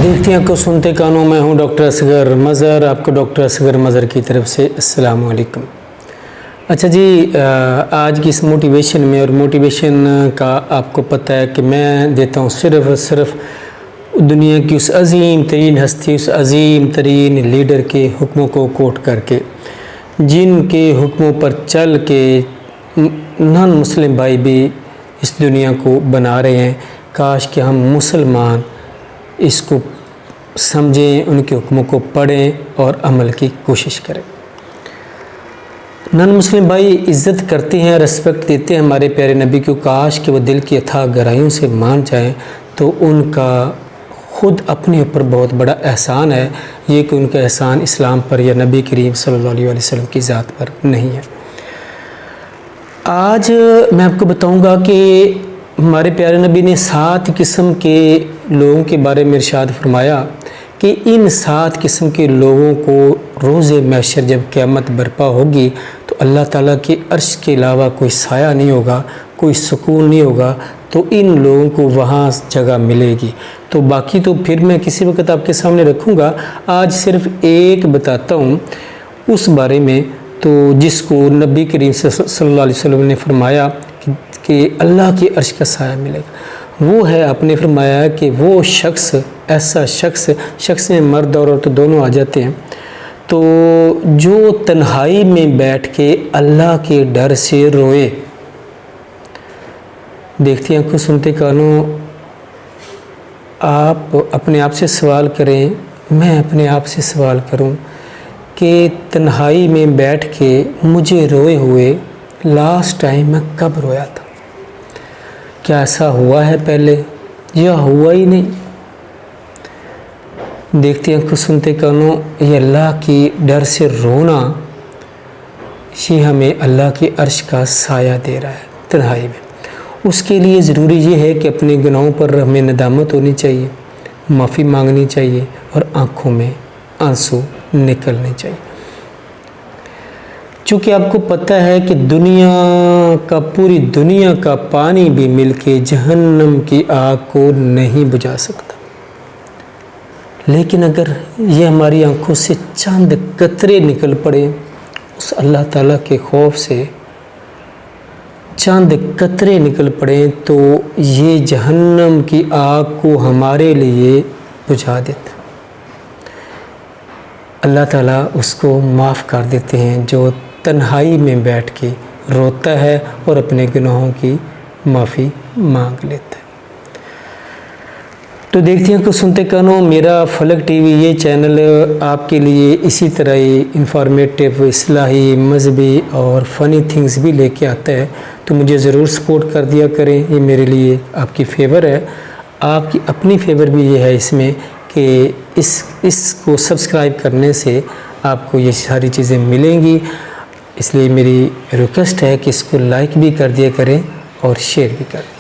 देखती आंखों सुनते कानों, मैं हूं डॉक्टर असगर मज़हर। आपको डॉक्टर असगर मज़हर की तरफ से अस्सलाम वालेकुम। अच्छा जी, आज की इस मोटिवेशन में, और मोटिवेशन का आपको पता है कि मैं देता हूं सिर्फ़ और सिर्फ दुनिया की उस अज़ीम तरीन हस्ती, उस अज़ीम तरीन लीडर के हुक्मों को कोट करके, जिनके हुक्मों पर चल के नॉन मुस्लिम भाई भी इस दुनिया को बना रहे हैं। काश कि हम मुसलमान इसको समझें, उनके हुक्मों को पढ़ें और अमल की कोशिश करें। नॉन मुस्लिम भाई इज़्ज़त करते हैं, रिस्पेक्ट देते हैं हमारे प्यारे नबी को। काश कि वो दिल की अथाह गहराइयों से मान जाएं तो उनका ख़ुद अपने ऊपर बहुत बड़ा एहसान है। ये कि उनका एहसान इस्लाम पर या नबी करीम सल्लल्लाहु अलैहि वसल्लम की ज़ात पर नहीं है। आज मैं आपको बताऊंगा कि हमारे प्यारे नबी ने 7 किस्म के लोगों के बारे में इरशाद फरमाया कि इन 7 किस्म के लोगों को रोज़े महशर जब क़यामत बर्पा होगी तो अल्लाह ताला के अर्श के अलावा कोई साया नहीं होगा, कोई सुकून नहीं होगा, तो इन लोगों को वहाँ जगह मिलेगी। तो बाकी तो फिर मैं किसी वक्त आपके सामने रखूँगा। आज सिर्फ़ एक बताता हूँ उस बारे में, तो जिसको नबी करीम सल्लल्लाहु अलैहि वसल्लम ने फरमाया कि अल्लाह के अर्श का साया मिलेगा। वो है, आपने फरमाया कि वो शख्स, ऐसा शख्स में मर्द और औरत दोनों आ जाते हैं, तो जो तन्हाई में बैठ के अल्लाह के डर से रोए। देखती आंखों सुनते कानों, आप अपने आप से सवाल करें, मैं अपने आप से सवाल करूं कि तन्हाई में बैठ के मुझे रोए हुए लास्ट टाइम मैं कब रोया था? क्या ऐसा हुआ है पहले या हुआ ही नहीं? देखते आंखों सुनते कानों, ये अल्लाह की डर से रोना, ये हमें अल्लाह के अर्श का साया दे रहा है तन्हाई में। उसके लिए ज़रूरी ये है कि अपने गुनाहों पर हमें नदामत होनी चाहिए, माफ़ी मांगनी चाहिए और आँखों में आंसू निकलने चाहिए। चूँकि आपको पता है कि पूरी दुनिया का पानी भी मिलके जहन्नम की आग को नहीं बुझा सकता, लेकिन अगर ये हमारी आंखों से चंद कतरे निकल पड़े उस अल्लाह ताला के खौफ से, चंद कतरे निकल पड़े, तो ये जहन्नम की आग को हमारे लिए बुझा देता। अल्लाह ताला उसको माफ़ कर देते हैं जो तन्हाई में बैठ के रोता है और अपने गुनाहों की माफ़ी मांग लेता है। तो देखती हैं कि सुनते कानों, मेरा फलक टीवी ये चैनल आपके लिए इसी तरह ही इंफॉर्मेटिव, इस्लाही, मजहबी और फ़नी थिंग्स भी लेके आता है। तो मुझे ज़रूर सपोर्ट कर दिया करें, ये मेरे लिए आपकी फेवर है। आपकी अपनी फेवर भी ये है इसमें कि इसको सब्सक्राइब करने से आपको ये सारी चीज़ें मिलेंगी। इसलिए मेरी रिक्वेस्ट है कि इसको लाइक भी कर दिया करें और शेयर भी करें।